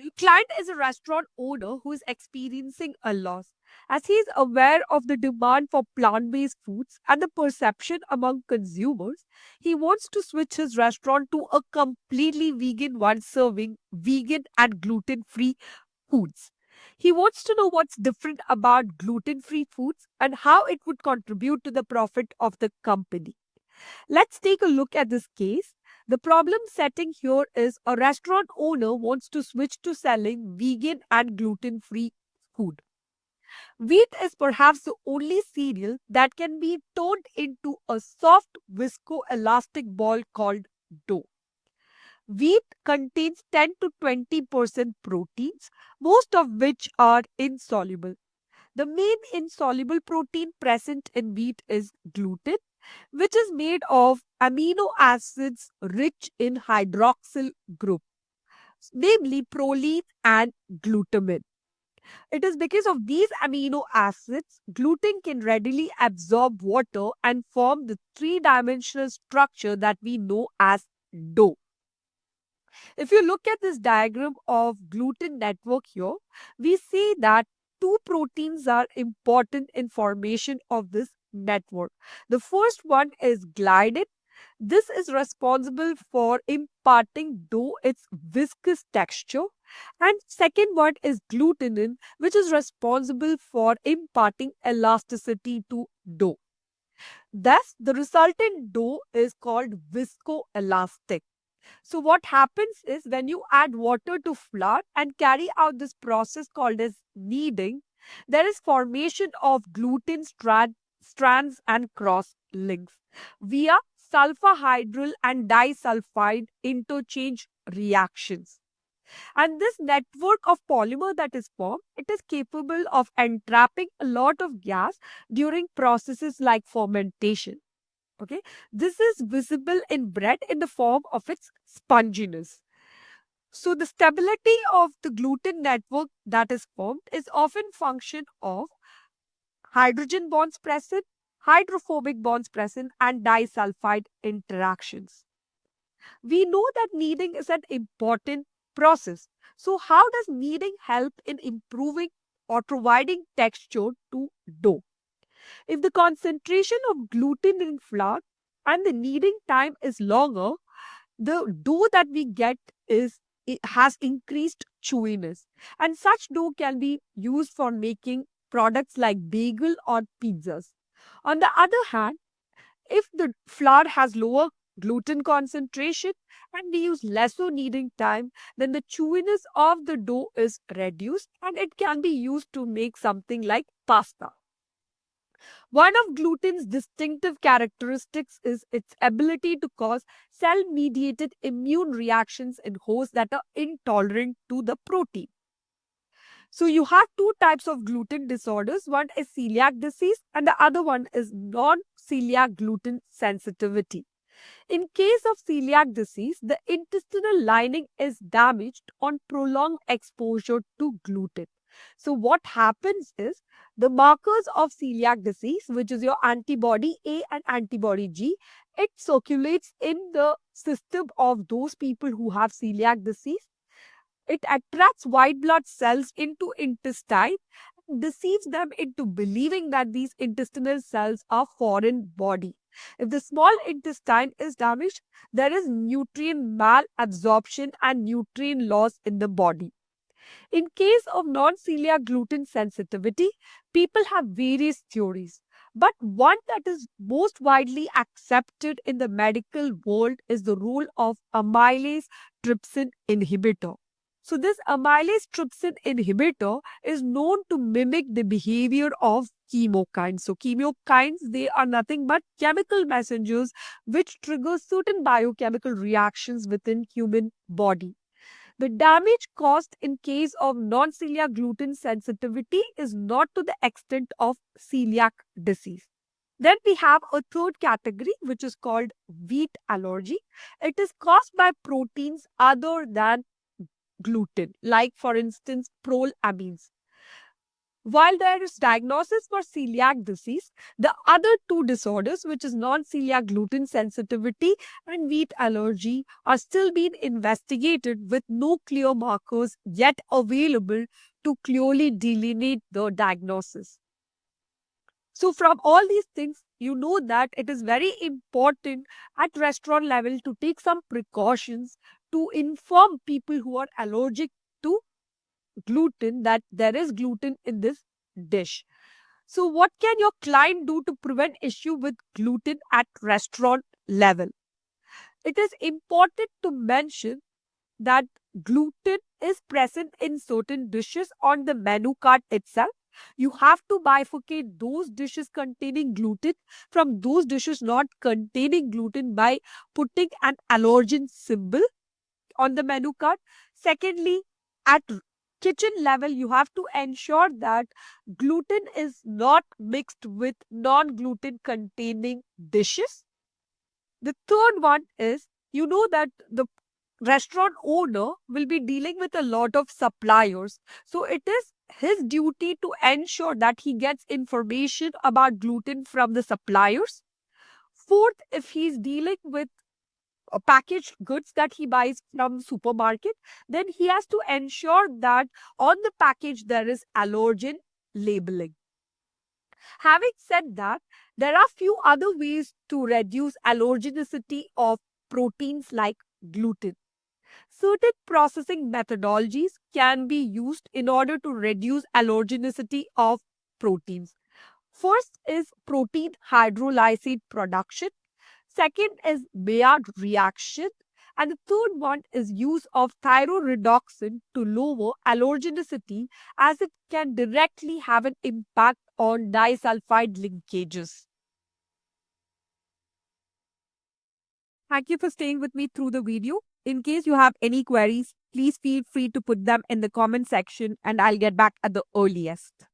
Your client is a restaurant owner who is experiencing a loss. As he is aware of the demand for plant based foods and the perception among consumers, he wants to switch his restaurant to a completely vegan one serving vegan and gluten free foods. He wants to know what's different about gluten free foods and how it would contribute to the profit of the company. Let's take a look at this case. The problem setting here is a restaurant owner wants to switch to selling vegan and gluten free food. Wheat is perhaps the only cereal that can be turned into a soft viscoelastic ball called dough. Wheat contains 10 to 20% proteins, most of which are insoluble. The main insoluble protein present in wheat is gluten, which is made of amino acids rich in hydroxyl group, namely proline and glutamine. It is because of these amino acids, gluten can readily absorb water and form the three-dimensional structure that we know as dough. If you look at this diagram of gluten network here, we see that two proteins are important in formation of this network. The first one is gliadin. This is responsible for imparting dough its viscous texture. And second one is glutenin, which is responsible for imparting elasticity to dough. Thus, the resultant dough is called viscoelastic. So what happens is when you add water to flour and carry out this process called as kneading, there is formation of gluten strands and cross links via sulfhydryl and disulfide interchange reactions. And this network of polymer that is formed, it is capable of entrapping a lot of gas during processes like fermentation. Okay, this is visible in bread in the form of its sponginess. So the stability of the gluten network that is formed is often function of hydrogen bonds present, hydrophobic bonds present, and disulfide interactions. We know that kneading is an important process. So how does kneading help in improving or providing texture to dough? If the concentration of gluten in flour and the kneading time is longer, the dough that we get is it has increased chewiness, and such dough can be used for making products like bagel or pizzas. On the other hand, if the flour has lower gluten concentration and we use lesser kneading time, then the chewiness of the dough is reduced and it can be used to make something like pasta. One of gluten's distinctive characteristics is its ability to cause cell mediated immune reactions in hosts that are intolerant to the protein. So, you have two types of gluten disorders. One is celiac disease, and the other one is non celiac gluten sensitivity. In case of celiac disease, the intestinal lining is damaged on prolonged exposure to gluten. So, what happens is the markers of celiac disease, which is your antibody A and antibody G, it circulates in the system of those people who have celiac disease. It attracts white blood cells into intestine, deceives them into believing that these intestinal cells are foreign body. If the small intestine is damaged, there is nutrient malabsorption and nutrient loss in the body. In case of non-celiac gluten sensitivity, people have various theories. But one that is most widely accepted in the medical world is the role of amylase trypsin inhibitor. So this amylase trypsin inhibitor is known to mimic the behavior of chemokines. So chemokines, they are nothing but chemical messengers which trigger certain biochemical reactions within human body. The damage caused in case of non-celiac gluten sensitivity is not to the extent of celiac disease. Then we have a third category which is called wheat allergy. It is caused by proteins other than gluten, like for instance prolamines. While there is diagnosis for celiac disease, the other two disorders, which is non-celiac gluten sensitivity and wheat allergy, are still being investigated with no clear markers yet available to clearly delineate the diagnosis. So, from all these things, you know that it is very important at restaurant level to take some precautions to inform people who are allergic to gluten that there is gluten in this dish. So, what can your client do to prevent issue with gluten at restaurant level? It is important to mention that gluten is present in certain dishes on the menu card itself. You have to bifurcate those dishes containing gluten from those dishes not containing gluten by putting an allergen symbol on the menu card. Secondly, at kitchen level, you have to ensure that gluten is not mixed with non gluten containing dishes. The third one is you know that the restaurant owner will be dealing with a lot of suppliers. So it is his duty to ensure that he gets information about gluten from the suppliers. Fourth, if he's dealing with packaged goods that he buys from supermarket, then he has to ensure that on the package there is allergen labeling. Having said that, there are few other ways to reduce allergenicity of proteins like gluten. Certain processing methodologies can be used in order to reduce allergenicity of proteins. First is protein hydrolysate production. Second is Maillard reaction. And the third one is use of thyroredoxin to lower allergenicity as it can directly have an impact on disulfide linkages. Thank you for staying with me through the video. In case you have any queries, please feel free to put them in the comment section and I'll get back at the earliest.